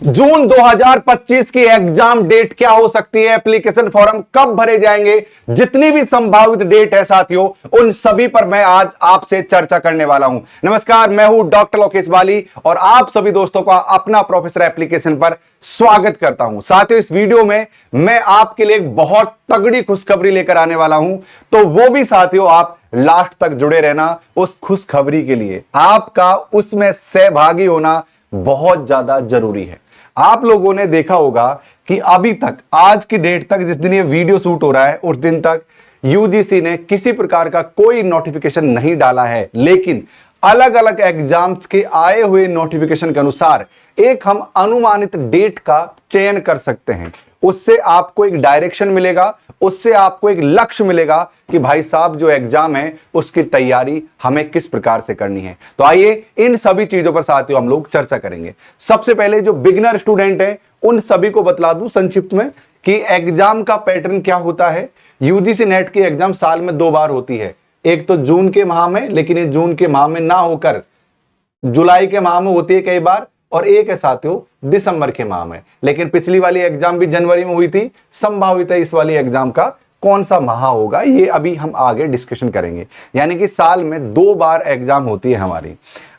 जून 2025 की exam date क्या हो सकती है, एप्लीकेशन फॉर्म कब भरे जाएंगे, जितनी भी संभावित डेट है साथियों, उन सभी पर मैं आज आपसे चर्चा करने वाला हूं। नमस्कार, मैं हूं डॉक्टर लोकेश बाली और आप सभी दोस्तों का अपना प्रोफेसर एप्लीकेशन पर स्वागत करता हूं। साथियों, इस वीडियो में मैं आपके लिए एक बहुत तगड़ी खुशखबरी लेकर आने वाला हूं, तो वो भी साथियों आप लास्ट तक जुड़े रहना। उस खुशखबरी के लिए आपका उसमें सहभागी होना बहुत ज्यादा जरूरी है। आप लोगों ने देखा होगा कि अभी तक, आज की डेट तक, जिस दिन ये वीडियो शूट हो रहा है उस दिन तक यूजीसी ने किसी प्रकार का कोई नोटिफिकेशन नहीं डाला है, लेकिन अलग अलग एग्जाम्स के आए हुए नोटिफिकेशन के अनुसार एक हम अनुमानित डेट का चयन कर सकते हैं। उससे आपको एक डायरेक्शन मिलेगा, उससे आपको एक लक्ष्य मिलेगा कि भाई साहब जो एग्जाम है उसकी तैयारी हमें किस प्रकार से करनी है। तो आइए इन सभी चीजों पर साथियों हम लोग चर्चा करेंगे। सबसे पहले जो बिगिनर स्टूडेंट है उन सभी को बतला दूं संक्षिप्त में कि एग्जाम का पैटर्न क्या होता है। यूजीसी नेट की एग्जाम साल में 2 बार होती है, एक तो जून के माह में, लेकिन ये जून के माह में ना होकर जुलाई के माह में होती है कई बार, और एक है साथियों दिसंबर के माह में। लेकिन पिछली वाली एग्जाम भी जनवरी में हुई थी। संभावित है इस वाली एग्जाम का कौन सा माह होगा, ये अभी हम आगे डिस्कशन करेंगे। यानी कि साल में 2 बार एग्जाम होती है हमारी।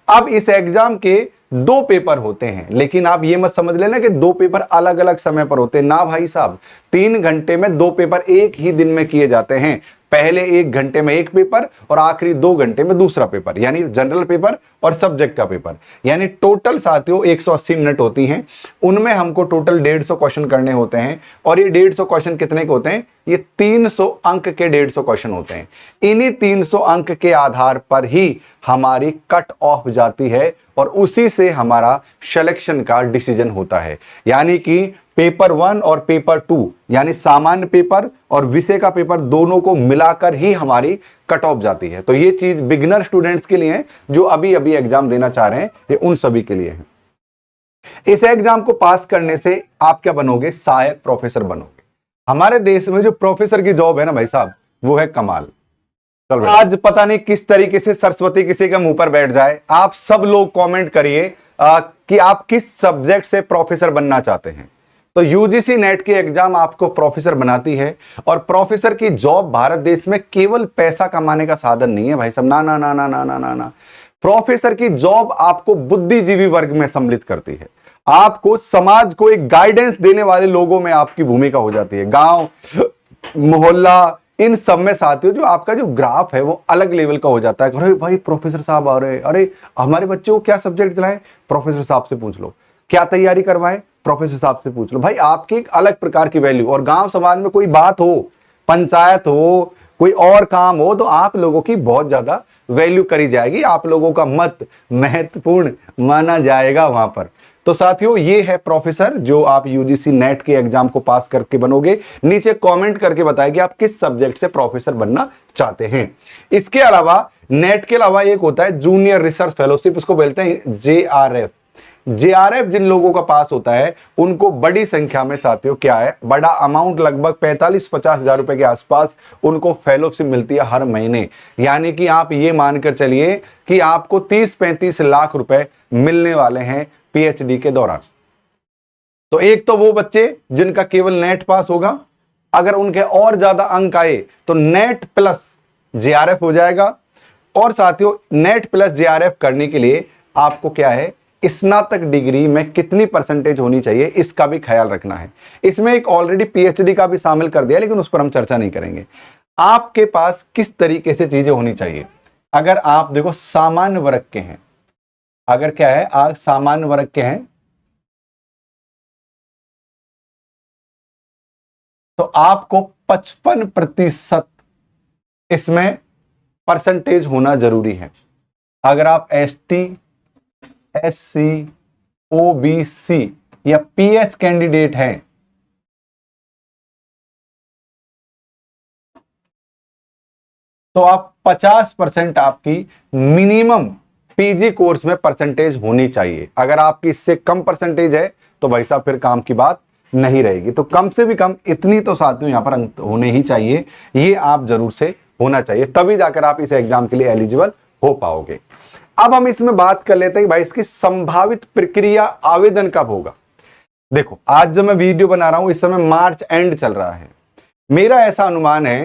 अब इस एग्जाम के 2 पेपर होते हैं, लेकिन आप ये मत समझ लेना कि 2 पेपर अलग अलग समय पर होते हैं। ना भाई साहब, 3 घंटे में 2 पेपर एक ही दिन में किए जाते हैं। पहले 1 घंटे में एक पेपर और आखिरी 2 घंटे में दूसरा पेपर, यानी जनरल पेपर और सब्जेक्ट का पेपर। यानी टोटल साथियों 180 मिनट होती हैं। उनमें हमको टोटल 150 क्वेश्चन करने होते हैं। और ये 150 क्वेश्चन कितने के होते हैं? ये 300 अंक के 150 क्वेश्चन होते हैं। इन्हीं 300 अंक के आधार पर ही हमारी कट ऑफ जाती है और उसी से हमारा सिलेक्शन का डिसीजन होता है। यानी कि पेपर 1 और पेपर 2 यानी सामान्य पेपर और विषय का पेपर दोनों को मिलाकर ही हमारी कट ऑफ जाती है। तो ये चीज बिगिनर स्टूडेंट्स के लिए है, जो अभी अभी एग्जाम देना चाह रहे हैं, ये उन सभी के लिए है। इस एग्जाम को पास करने से आप क्या बनोगे? सहायक प्रोफेसर बनोगे। हमारे देश में जो प्रोफेसर की जॉब है ना भाई साहब, वो है कमाल। आज पता नहीं किस तरीके से सरस्वती किसी के मुंह पर बैठ जाए। आप सब लोग कमेंट करिए कि आप किस सब्जेक्ट से प्रोफेसर बनना चाहते हैं। तो यूजीसी नेट की एग्जाम आपको प्रोफेसर बनाती है। और प्रोफेसर की जॉब भारत देश में केवल पैसा कमाने का साधन नहीं है भाई साहब। ना ना ना ना ना ना ना ना, प्रोफेसर की जॉब आपको बुद्धिजीवी वर्ग में सम्मिलित करती है। आपको समाज को एक गाइडेंस देने वाले लोगों में आपकी भूमिका हो जाती है। गांव, मोहल्ला, इन सब में साथियों जो आपका जो ग्राफ है वो अलग लेवल का हो जाता है। अरे भाई प्रोफेसर साहब आ रहे, अरे हमारे बच्चे को क्या सब्जेक्ट दिलाएं, प्रोफेसर साहब से पूछ लो। क्या तैयारी करवाएं, प्रोफेसर साहब से पूछ लो। भाई आपकी एक अलग प्रकार की वैल्यू। और गांव समाज में कोई बात हो, पंचायत हो, कोई और काम हो, तो आप लोगों की बहुत ज्यादा वैल्यू करी जाएगी। आप लोगों का मत महत्वपूर्ण माना जाएगा वहां पर। तो साथियों ये है प्रोफेसर, जो आप यूजीसी नेट के एग्जाम को पास करके बनोगे। नीचे कमेंट करके बताएं कि आप किस सब्जेक्ट से प्रोफेसर बनना चाहते हैं। इसके अलावा नेट के अलावा एक होता है जूनियर रिसर्च फेलोशिप, उसको बोलते हैं जेआरएफ। जेआरएफ जिन लोगों का पास होता है उनको बड़ी संख्या में साथियों क्या है, बड़ा अमाउंट, लगभग 45-50 हजार रुपए के आसपास उनको फेलोशिप मिलती है हर महीने। यानी कि आप ये मानकर चलिए कि आपको 30-35 लाख रुपए मिलने वाले हैं पीएचडी के दौरान। तो एक तो वो बच्चे जिनका केवल नेट पास होगा, अगर उनके और ज्यादा अंक आए तो नेट प्लस जेआरएफ हो जाएगा। और साथियों नेट प्लस जेआरएफ करने के लिए आपको क्या है, स्नातक डिग्री में कितनी परसेंटेज होनी चाहिए, इसका भी ख्याल रखना है। इसमें एक ऑलरेडी पीएचडी का भी शामिल कर दिया, लेकिन उस पर हम चर्चा नहीं करेंगे। आपके पास किस तरीके से चीजें होनी चाहिए। अगर आप देखो सामान्य वर्ग के हैं, अगर क्या है आज सामान्य वर्ग के हैं, तो आपको 55% इसमें परसेंटेज होना जरूरी है। अगर आप एसटी, एससी, ओबीसी या पीएच कैंडिडेट हैं, तो आप 50% आपकी मिनिमम पीजी कोर्स में परसेंटेज होनी चाहिए। अगर आपकी इससे कम परसेंटेज है तो भाई साहब फिर काम की बात नहीं रहेगी। तो कम से भी कम इतनी तो साथियों यहां पर अंक होने ही चाहिए। ये आप जरूर से होना चाहिए, तभी जाकर आप इस एग्जाम के लिए एलिजिबल हो पाओगे। अब हम इसमें बात कर लेते हैं कि भाई इसकी संभावित प्रक्रिया, आवेदन कब होगा। देखो आज जो मैं वीडियो बना रहा हूं इस समय मार्च एंड चल रहा है। मेरा ऐसा अनुमान है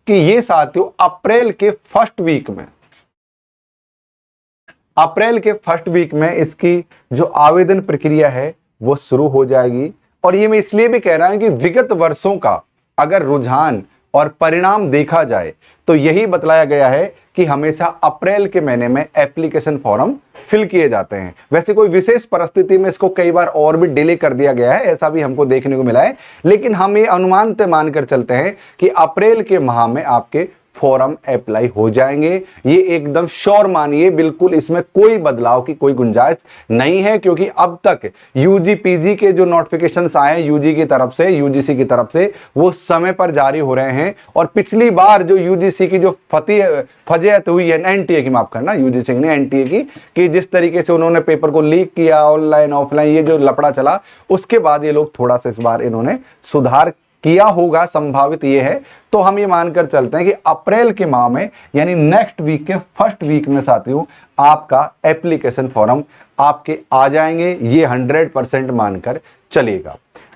कि ये साथियों अप्रैल के फर्स्ट वीक में इसकी जो आवेदन प्रक्रिया है वो शुरू हो जाएगी। और ये मैं इसलिए भी कह रहा हूं कि विगत वर्षों का अगर रुझान और परिणाम देखा जाए तो यही बतलाया गया है कि हमेशा अप्रैल के महीने में एप्लीकेशन फॉर्म फिल किए जाते हैं। वैसे कोई विशेष परिस्थिति में इसको कई बार और भी डिले कर दिया गया है, ऐसा भी हमको देखने को मिला है, लेकिन हम ये अनुमान तय मानकर चलते हैं कि अप्रैल के माह में आपके फॉर्म अप्लाई हो जाएंगे। ये एकदम श्योर मानिए, बिल्कुल इसमें कोई बदलाव की कोई गुंजाइश नहीं है, क्योंकि अब तक यूजी पीजी के जो नोटिफिकेशंस आए यूजी की तरफ से, यूजीसी की तरफ से, वो समय पर जारी हो रहे हैं। और पिछली बार जो यूजीसी की जो फजीहत हुई है, एनटीए की, माफ करना, यूजीसी ने एनटीए की, कि जिस तरीके से उन्होंने पेपर को लीक किया, ऑनलाइन ऑफलाइन ये जो लफड़ा चला, उसके बाद ये लोग थोड़ा सा इस बार इन्होंने सुधार किया होगा, संभावित ये है। तो हम ये मानकर चलते हैं कि अप्रैल के माह में यानी नेक्स्ट वीक के फर्स्ट वीक में साथियों आपका एप्लीकेशन फॉर्म आपके आ जाएंगे, ये 100% मानकर चलेगा।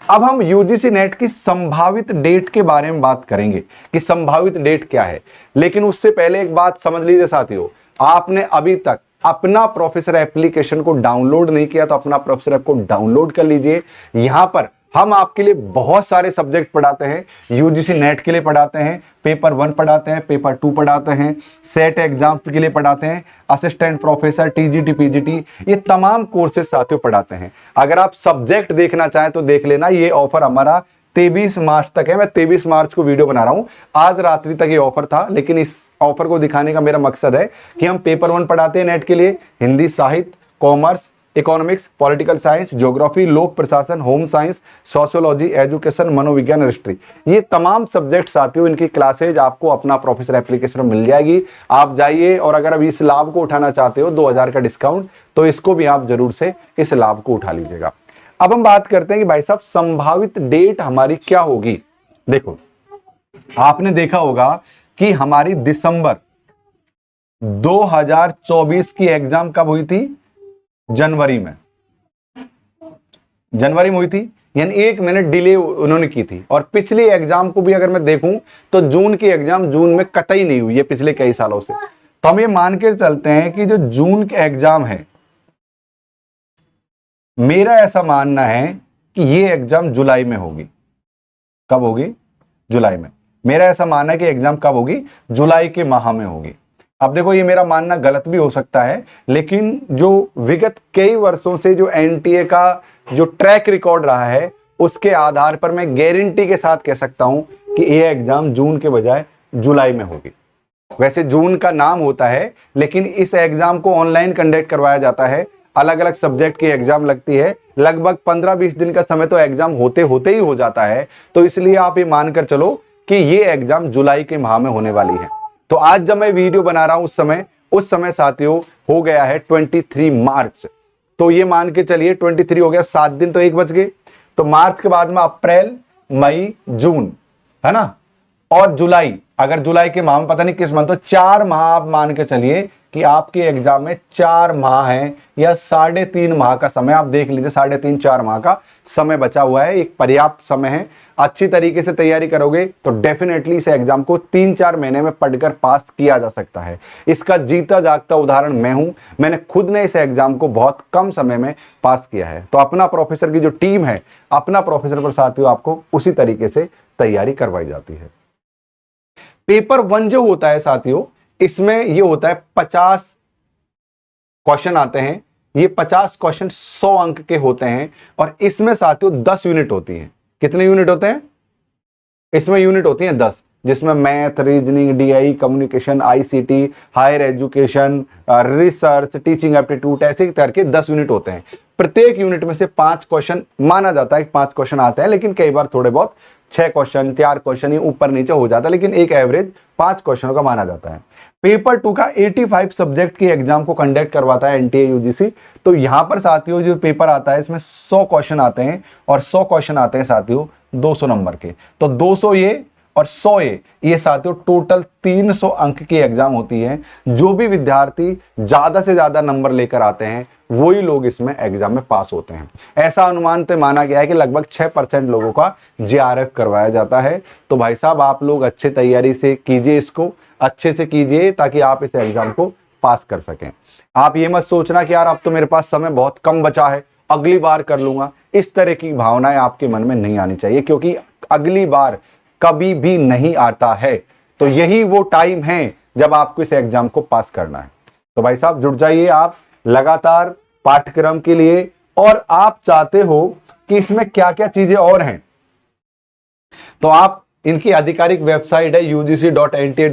अब हम यूजीसी नेट की संभावित डेट के बारे में बात करेंगे कि संभावित डेट क्या है, लेकिन उससे पहले एक बात समझ लीजिए साथियों, आपने अभी तक अपना प्रोफेसर एप्लीकेशन को डाउनलोड नहीं किया तो अपना प्रोफेसर ऐप को डाउनलोड कर लीजिए। यहां पर हम आपके लिए बहुत सारे सब्जेक्ट पढ़ाते हैं, यूजीसी नेट के लिए पढ़ाते हैं, पेपर 1 पढ़ाते हैं, पेपर 2 पढ़ाते हैं, सेट एग्जाम के लिए पढ़ाते हैं, असिस्टेंट प्रोफेसर, टीजीटी, पीजीटी, ये तमाम कोर्सेज साथियों पढ़ाते हैं। अगर आप सब्जेक्ट देखना चाहें तो देख लेना, ये ऑफर हमारा 23 मार्च तक है। मैं 23 मार्च को वीडियो बना रहा हूं, आज रात्रि तक ये ऑफर था, लेकिन इस ऑफर को दिखाने का मेरा मकसद है कि हम पेपर 1 पढ़ाते हैं नेट के लिए, हिंदी, साहित्य, commerce, economics, political science, geography, लोक प्रशासन, होम साइंस, सोशियोलॉजी, एजुकेशन, मनोविज्ञान, हिस्ट्री, ये तमाम सब्जेक्ट साथियों, इनकी क्लासेज आपको अपना प्रोफेसर एप्लीकेशन में मिल जाएगी। आप जाइए, और अगर अभी इस लाभ को उठाना चाहते हो 2000 का डिस्काउंट, तो इसको भी आप जरूर से इस लाभ को उठा लीजिएगा। अब हम बात करते हैं कि भाई साहब संभावित डेट हमारी क्या होगी। देखो आपने देखा होगा कि हमारी दिसंबर 2024 की एग्जाम कब हुई थी? जनवरी में हुई थी, यानी 1 मिनट डिले उन्होंने की थी। और पिछली एग्जाम को भी अगर मैं देखूं तो जून की एग्जाम जून में कतई नहीं हुई है पिछले कई सालों से। तो हम ये मान के चलते हैं कि जो जून की एग्जाम है, मेरा ऐसा मानना है कि ये एग्जाम जुलाई में होगी। कब होगी? जुलाई में। मेरा ऐसा मानना है कि एग्जाम कब होगी? जुलाई के माह में होगी। अब देखो ये मेरा मानना गलत भी हो सकता है, लेकिन जो विगत कई वर्षों से जो एनटीए का जो ट्रैक रिकॉर्ड रहा है उसके आधार पर मैं गारंटी के साथ कह सकता हूं कि ये एग्जाम जून के बजाय जुलाई में होगी। वैसे जून का नाम होता है, लेकिन इस एग्जाम को ऑनलाइन कंडक्ट करवाया जाता है, अलग अलग सब्जेक्ट की एग्जाम लगती है, लगभग 15-20 दिन का समय तो एग्जाम होते होते ही हो जाता है। तो इसलिए आप ये मानकर चलो कि ये एग्जाम जुलाई के माह में होने वाली है। तो आज जब मैं वीडियो बना रहा हूं उस समय साथियों हो गया है 23 मार्च। तो ये मान के चलिए 23 हो गया, 7 दिन तो 1 बच गए। तो मार्च के बाद में अप्रैल, मई, जून, है ना, और जुलाई, अगर जुलाई के माह में पता नहीं किस मंथ, तो 4 माह आप मान के चलिए कि आपके एग्जाम में 4 माह है या 3.5 माह का समय आप देख लीजिए, 3.5-4 माह का समय बचा हुआ है। एक पर्याप्त समय है, अच्छी तरीके से तैयारी करोगे तो डेफिनेटली इस एग्जाम को 3-4 महीने में पढ़कर पास किया जा सकता है। इसका जीता जागता उदाहरण मैं हूं, मैंने खुद ने इस एग्जाम को बहुत कम समय में पास किया है। तो अपना प्रोफेसर की जो टीम है, अपना प्रोफेसर पर साथियों आपको उसी तरीके से तैयारी करवाई जाती है। पेपर 1 जो होता है साथियों, इसमें ये होता है 50 क्वेश्चन आते हैं। ये 50 क्वेश्चन 100 अंक के होते हैं, और इसमें साथियों 10 यूनिट होती हैं। कितने यूनिट होते हैं? इसमें यूनिट होती हैं 10, जिसमें math, reasoning, DI, communication, ICT, higher education, research, teaching aptitude, ऐसे करके 10 यूनिट होते हैं। प्रत्येक यूनिट में से 5 क्वेश्चन माना जाता है, 5 क्वेश्चन आते हैं, लेकिन कई बार थोड़े बहुत 6 क्वेश्चन, 4 क्वेश्चन, ये ऊपर नीचे हो जाता है, लेकिन एक एवरेज 5 क्वेश्चनों का माना जाता है। पेपर 2 का 85 सब्जेक्ट की एग्जाम को कंडक्ट करवाता है एनटीए यूजीसी। तो यहां पर साथियों जो पेपर आता है इसमें 100 क्वेश्चन आते हैं, और 100 क्वेश्चन आते हैं साथियों 200 नंबर के। तो 200 ये और 100 ये साथियों टोटल 300 अंक की एग्जाम होती है। जो भी विद्यार्थी ज्यादा से ज्यादा नंबर लेकर आते हैं वही लोग इसमें एग्जाम में पास होते हैं। ऐसा अनुमान तो माना गया है कि लगभग 6% लोगों का जेआरएफ करवाया जाता है। तो भाई साहब आप लोग अच्छे तैयारी से कीजिए, इसको अच्छे से कीजिए ताकि आप इस एग्जाम को पास कर सकें। आप ये मत सोचना कि यार अब तो मेरे पास समय बहुत कम बचा है, अगली बार कर लूंगा। इस तरह की भावनाएं आपके मन में नहीं आनी चाहिए, क्योंकि अगली बार कभी भी नहीं आता है। तो यही वो टाइम है जब आपको इस एग्जाम को पास करना है। तो भाई साहब जुड़ जाइए आप लगातार पाठ्यक्रम के लिए। और आप चाहते हो कि इसमें क्या क्या चीजें और हैं, तो आप इनकी आधिकारिक वेबसाइट है ugc.nta.ac.in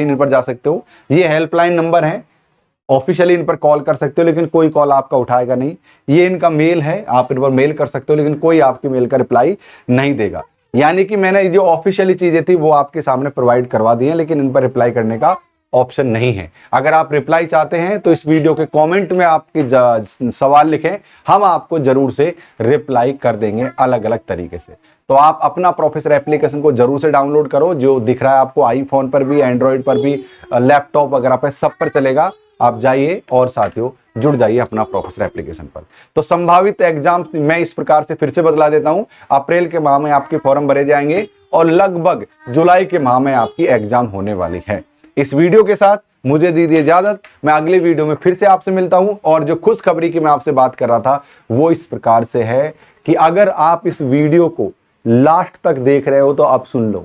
इन पर जा सकते हो। ये हेल्पलाइन नंबर है, ऑफिशियली इन पर कॉल कर सकते हो, लेकिन कोई कॉल आपका उठाएगा नहीं। ये इनका मेल है, आप इन पर मेल कर सकते हो, लेकिन कोई आपकी मेल का रिप्लाई नहीं देगा। यानी कि मैंने जो ऑफिशियली चीजें थी वो आपके सामने प्रोवाइड करवा दी हैं, लेकिन इन पर रिप्लाई करने का ऑप्शन नहीं है। अगर आप रिप्लाई चाहते हैं तो इस वीडियो के कमेंट में आपके सवाल लिखें, हम आपको जरूर से रिप्लाई कर देंगे अलग अलग तरीके से। तो आप अपना प्रोफेसर एप्लीकेशन को जरूर से डाउनलोड करो, जो दिख रहा है आपको आईफोन पर भी, एंड्रॉइड पर भी, लैपटॉप वगैरह पर सब पर चलेगा। आप जाइए और साथियों जुड़ जाइए अपना प्रोफेसर एप्लीकेशन पर। तो संभावित एग्जाम मैं इस प्रकार से फिर से बदला देता हूं। अप्रैल के माह में आपके फॉर्म भरे जाएंगे और लगभग जुलाई के माह में आपकी एग्जाम होने वाली है। इस वीडियो के साथ मुझे दीजिए इजाजत, मैं अगले वीडियो में फिर से आपसे मिलता हूं। और जो खुशखबरी की मैं आपसे बात कर रहा था वो इस प्रकार से है कि अगर आप इस वीडियो को लास्ट तक देख रहे हो तो आप सुन लो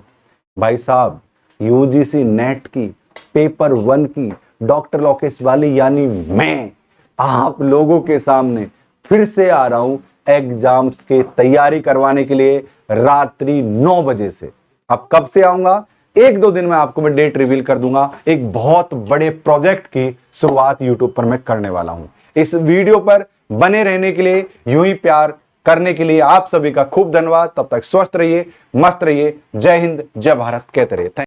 भाई साहब, यूजीसी नेट की पेपर 1 की डॉक्टर लोकेश वाली यानी मैं आप लोगों के सामने फिर से आ रहा हूं एग्जाम्स के तैयारी करवाने के लिए रात्रि 9 बजे से। अब कब से आऊंगा, 1-2 दिन में आपको मैं डेट रिवील कर दूंगा। एक बहुत बड़े प्रोजेक्ट की शुरुआत यूट्यूब पर मैं करने वाला हूं। इस वीडियो पर बने रहने के लिए, यूं ही प्यार करने के लिए आप सभी का खूब धन्यवाद। तब तक स्वस्थ रहिए, मस्त रहिए। जय हिंद, जय भारत कहते रहिए।